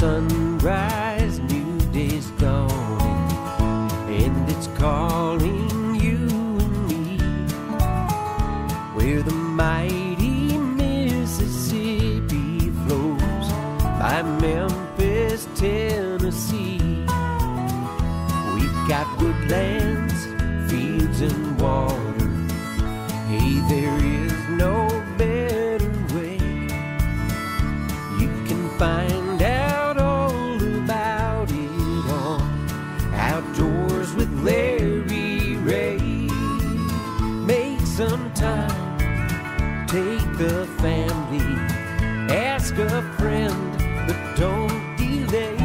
sunrise, new day's dawning, and it's calling you and me, where the mighty Mississippi flows by Memphis, Tennessee. We've got woodlands, fields, and water. Hey, there is no better way. You can find out all about it on Outdoors with Larry Ray. Make some time, take the family, ask a friend, but don't delay.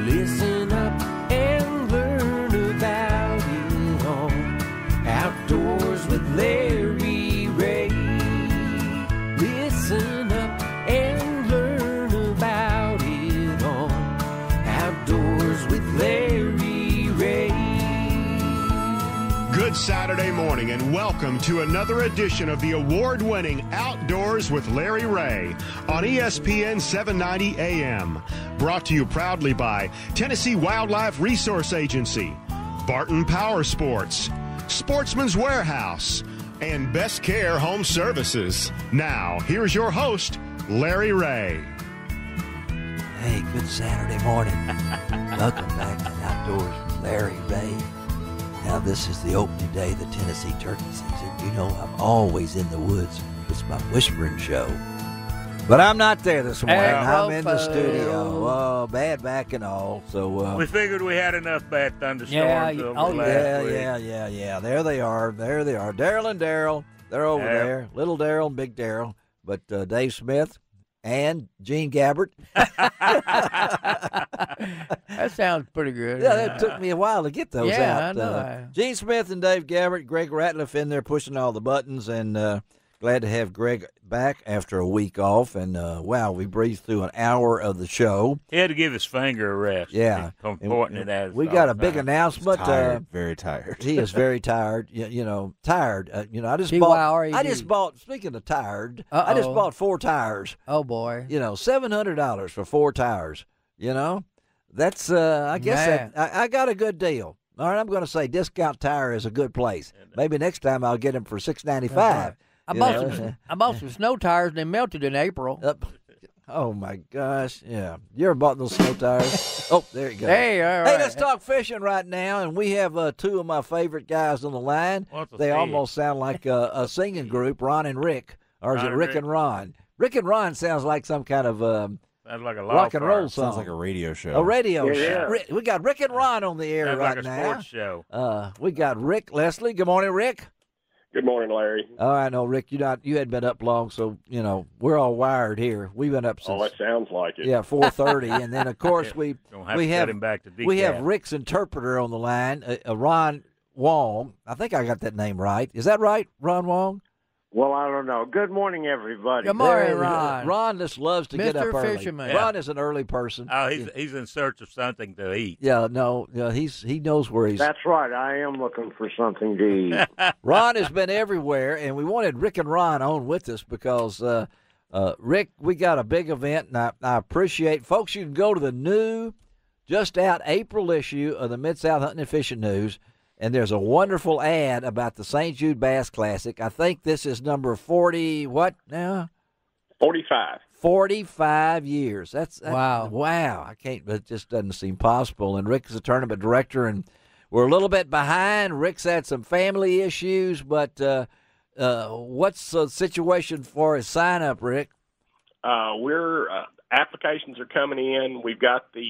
Listen up and learn about it on Outdoors with Larry Ray. Listen up and learn about it on Outdoors with Larry Ray. Good Saturday morning and welcome to another edition of the award-winning Outdoors with Larry Ray on ESPN 790 AM. Brought to you proudly by Tennessee Wildlife Resource Agency, Barton Power Sports, Sportsman's Warehouse, and Best Care Home Services. Now, here's your host, Larry Ray. Hey, good Saturday morning. Welcome back to Outdoors with Larry Ray. Now, this is the opening day of the Tennessee turkey season. You know, I'm always in the woods. It's my whispering show. But I'm not there this morning. I'm in the studio. Oh, bad back and all. So we figured we had enough bad thunderstorms over last week. Yeah. There they are. Daryl and Daryl. They're over there. Little Daryl and Big Daryl. But Dave Smith and Gene Gabbert. That sounds pretty good. Yeah, that took me a while to get those out. Yeah, I know. Gene Smith and Dave Gabbert, Greg Ratliff in there pushing all the buttons, and glad to have Greg back after a week off. And, wow, we breezed through an hour of the show. He had to give his finger a rest. Yeah. Pointing it at us. We got a big announcement. Very tired. He is very tired. Tired. I just bought, speaking of tired, I just bought 4 tires. Oh, boy. $700 for 4 tires. That's, I guess I got a good deal. All right, I'm going to say Discount Tire is a good place. Maybe next time I'll get them for $6.95. I bought some snow tires and they melted in April. Oh my gosh! Yeah, you ever bought those snow tires? Oh, there you go. Hey, all right. Hey, let's talk fishing right now, and we have 2 of my favorite guys on the line. They almost sound like a singing group, Ron and Rick, or is it Rick and Ron? Rick and Ron sounds like some kind of sounds like a rock and roll song. Sounds like a radio show. A radio show. We got Rick and Ron on the air right now. Sports show. We got Rick Leslie. Good morning, Rick. Good morning, Larry. Oh, I know, Rick. You hadn't been up long, so we're all wired here. We've been up since. Oh, that sounds like it. Yeah, 4:30, and then of course we have Rick's interpreter on the line, Ron Wong. I think I got that name right. Is that right, Ron Wong? Well, I don't know. Good morning, everybody. Good morning, Ron. Ron just loves to get up early. Fisherman. Ron is an early person. Oh, he's in search of something to eat. Yeah, no, he knows where he's. That's right. I am looking for something to eat. Ron has been everywhere, and we wanted Rick and Ron on with us because, Rick, we got a big event, and I appreciate folks. You can go to the new, just out April issue of the Mid-South Hunting and Fishing News. And there's a wonderful ad about the St. Jude Bass Classic. I think this is number 40, what now? 45. 45 years. That's wow. Wow. It just doesn't seem possible. And Rick is a tournament director, and we're a little bit behind. Rick's had some family issues, but what's the situation for his sign-up, Rick? Applications are coming in. We've got the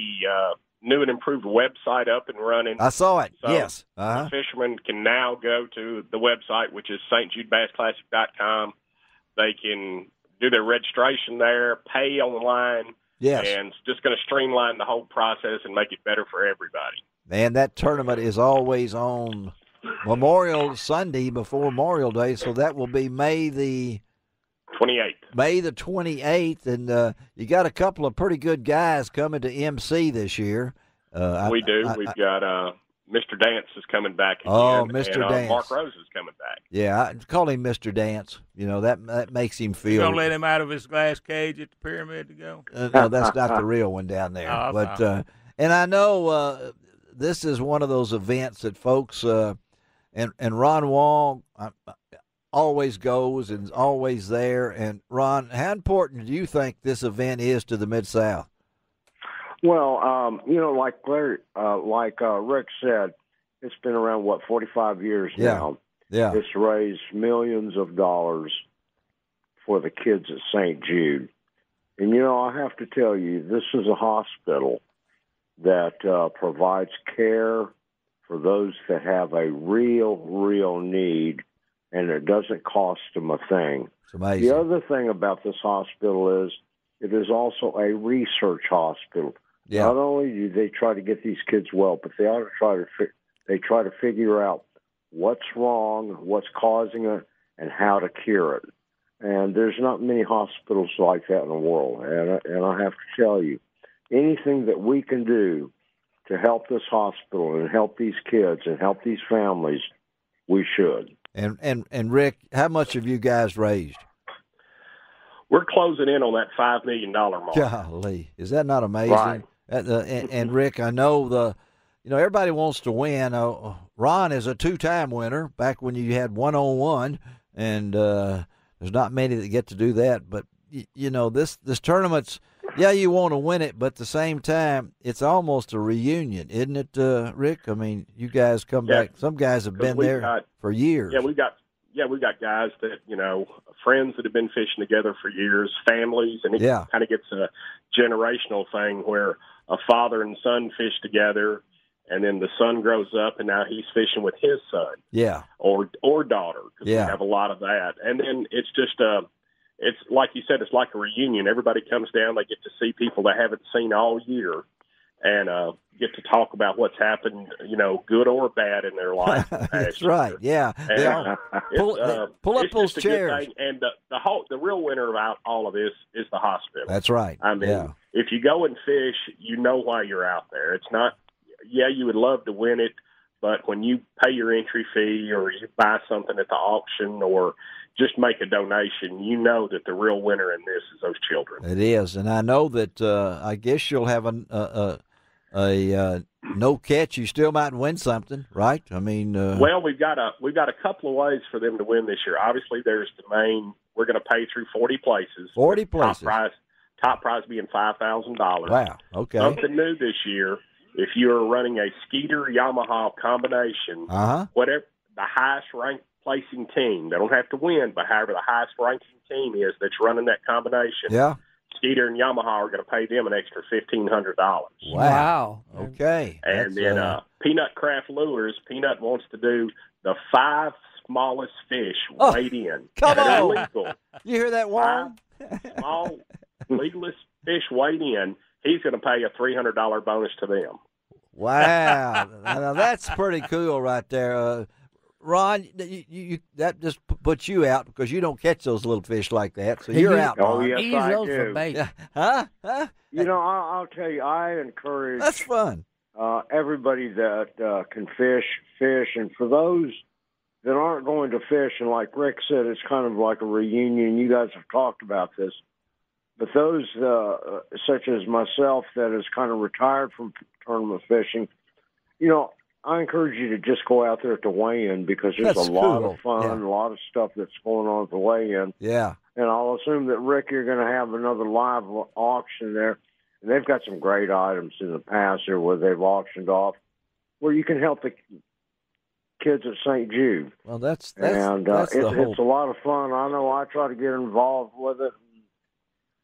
new and improved website up and running. I saw it, so yes. The fishermen can now go to the website, which is stjudebassclassic.com. They can do their registration there, pay online, yes, and it's just going to streamline the whole process and make it better for everybody. Man, that tournament is always on Memorial Sunday before Memorial Day, so that will be May the 28th. May the 28th, and you got a couple of pretty good guys coming to MC this year. We do. We've got Mr. Dance is coming back again. Oh, Mr. and, Dance. Mark Rose is coming back. Yeah, I call him Mr. Dance. You know, that makes him feel. You gonna let him out of his glass cage at the pyramid to go? No, that's not the real one down there. Oh, but and I know this is one of those events that folks and Ron Wong always goes and is always there. And Ron, how important do you think this event is to the Mid-South? Well, you know, like Larry, Rick said, it's been around 45 years now. Yeah. It's raised millions of dollars for the kids at St. Jude. And, you know, I have to tell you, this is a hospital that provides care for those that have a real need, and it doesn't cost them a thing. It's amazing. The other thing about this hospital is it is also a research hospital. Yeah. Not only do they try to get these kids well, but they try to figure out what's wrong, what's causing it, and how to cure it. And there's not many hospitals like that in the world. And I have to tell you, anything that we can do to help this hospital and help these kids and help these families, we should. And Rick, how much have you guys raised? We're closing in on that $5 million mark. Golly, is that not amazing? Right. And Rick, I know everybody wants to win. Ron is a 2-time winner back when you had 1-on-1, and there's not many that get to do that. But you know, this tournament's, yeah, you want to win it, but at the same time, it's almost a reunion, isn't it, Rick? I mean, you guys come back. Some guys have been there for years. Yeah, we've got guys that, you know, friends that have been fishing together for years, families, and it kind of gets a generational thing where a father and son fish together, and then the son grows up, and now he's fishing with his son, or daughter, because we have a lot of that. And then it's just it's like you said, it's like a reunion. Everybody comes down, they get to see people they haven't seen all year, and get to talk about what's happened, you know, good or bad in their life. That's right. Yeah. And, pull up those chairs. And the real winner about all of this is the hospital. That's right. I mean, if you go and fish, you know why you're out there. It's not, you would love to win it, but when you pay your entry fee or you buy something at the auction or just make a donation, you know that the real winner in this is those children. It is, and I know that I guess you'll have a no catch. You still might win something, right? I mean, well, we've got a couple of ways for them to win this year. Obviously, there's the main. We're going to pay through 40 places. 40 places. Top prize being $5,000. Wow. Okay. Something new this year. If you're running a Skeeter Yamaha combination, whatever the highest ranked placing team, they don't have to win, but however the highest ranking team is that's running that combination, Skeeter and Yamaha are going to pay them an extra $1,500. Wow. Okay. And then Peanut Craft Lures, Peanut wants to do the 5 smallest fish weighed in. Come on. Legal. You hear that, Warren? 5 small, legalist fish weighed in. He's going to pay a $300 bonus to them. Wow. Now, that's pretty cool right there. Ron, you that just puts you out because you don't catch those little fish like that, so you're out. Oh, Ron. yes, I do. Huh? You know, I'll tell you, I encourage that's fun. Everybody that can fish, and for those that aren't going to fish, and like Rick said, it's kind of like a reunion. You guys have talked about this. But those, such as myself, that is kind of retired from tournament fishing, you know, I encourage you to just go out there at the weigh-in because there's a lot of fun, a lot of stuff that's going on at the weigh-in. Yeah. And I'll assume that, Rick, you're going to have another live auction there. And they've got some great items in the past here where they've auctioned off where you can help the kids at St. Jude. Well, that's it's a lot of fun. I know I try to get involved with it.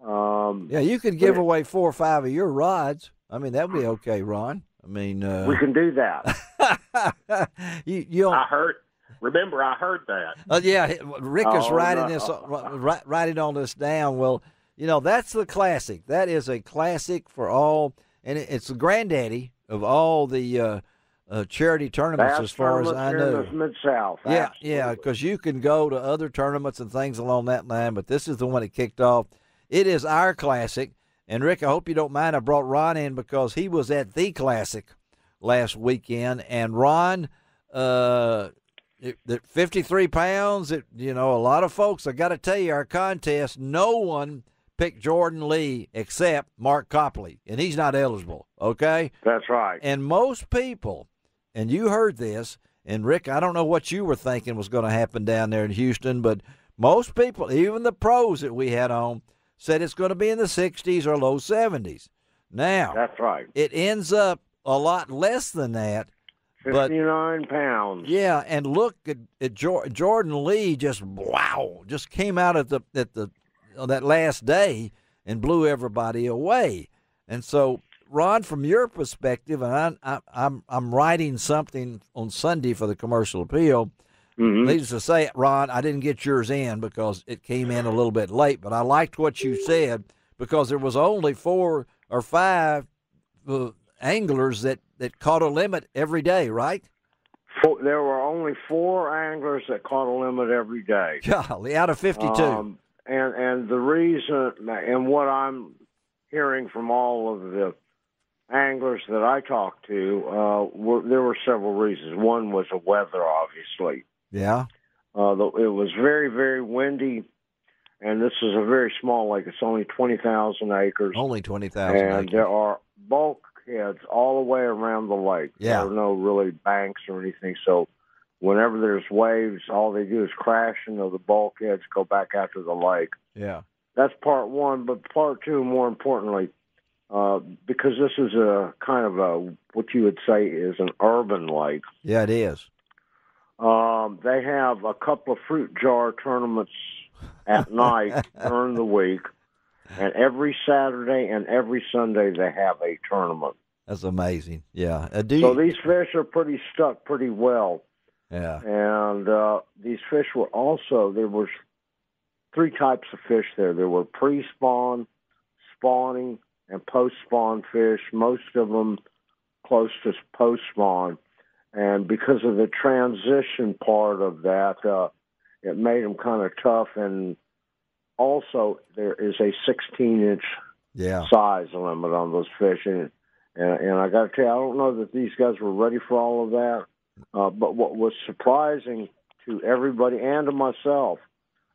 You could give away 4 or 5 of your rods. I mean, that would be okay, Ron. I mean, we can do that. I heard that. Yeah, Rick is writing all this down. Well, you know, that's the classic. That is a classic for all, and it's the granddaddy of all the charity tournaments, as far as I know. Mid-South. Yeah, because you can go to other tournaments and things along that line, but this is the one that kicked off. It is our classic. And, Rick, I hope you don't mind I brought Ron in because he was at the classic last weekend. And Ron, the 53 pounds, a lot of folks, I got to tell you, our contest, no one picked Jordan Lee except Mark Copley, and he's not eligible, okay? That's right. And most people, and you heard this, and Rick, I don't know what you were thinking was going to happen down there in Houston, but most people, even the pros that we had on, said it's going to be in the 60s or low 70s. Now, that's right. It ends up a lot less than that. 59 pounds. Yeah, and look at Jordan Lee just came out at that last day and blew everybody away. And so, Ron, from your perspective, and I'm writing something on Sunday for the Commercial Appeal. Mm-hmm. Needless to say, Ron, I didn't get yours in because it came in a little bit late, but I liked what you said because there was only 4 or 5 anglers that caught a limit every day, right? There were only 4 anglers that caught a limit every day. Golly, out of 52. And the reason, and what I'm hearing from all of the anglers that I talked to, there were several reasons. One was the weather, obviously. Yeah. It was very, very windy, and this is a very small lake. It's only 20,000 acres. Only 20,000 acres. And there are bulkheads all the way around the lake. Yeah. There are no really banks or anything, so whenever there's waves, all they do is crash into the bulkheads, go back out to the lake. Yeah. That's part one, but part two, more importantly, because this is a kind of what you would say is an urban lake. Yeah, it is. They have a couple of fruit jar tournaments at night during the week, and every Saturday and every Sunday they have a tournament. That's amazing. Yeah. So these fish are stuck pretty well. Yeah. And these fish were also, there was 3 types of fish there. There were pre-spawn, spawning, and post-spawn fish, most of them close to post-spawn. And because of the transition part of that, it made them kind of tough. And also, there is a 16-inch size limit on those fish. And I got to tell you, I don't know that these guys were ready for all of that. But what was surprising to everybody and to myself,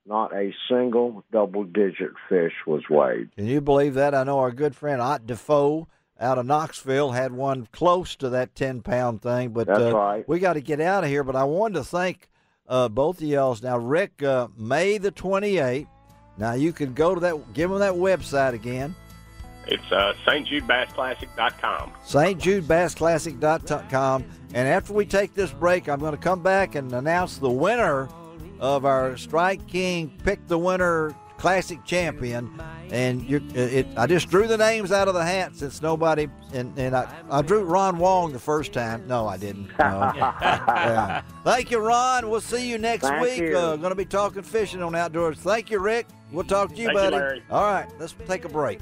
not a single double-digit fish was weighed. Can you believe that? I know our good friend Ott Defoe out of Knoxville had one close to that 10-pound thing. But that's right. We got to get out of here. But I wanted to thank both of y'all. Now, Rick, May the 28th. Now, you can go to that, give them that website again. It's stjudebassclassic.com. stjudebassclassic.com. And after we take this break, I'm going to come back and announce the winner of our Strike King Pick the Winner Classic Champion. And I just drew the names out of the hat since nobody, and I drew Ron Wong the first time. No, I didn't. No. Yeah. Thank you, Ron. We'll see you next week. Going to be talking fishing on Outdoors. Thank you, Rick. We'll talk to you, buddy. You, Larry. All right, let's take a break.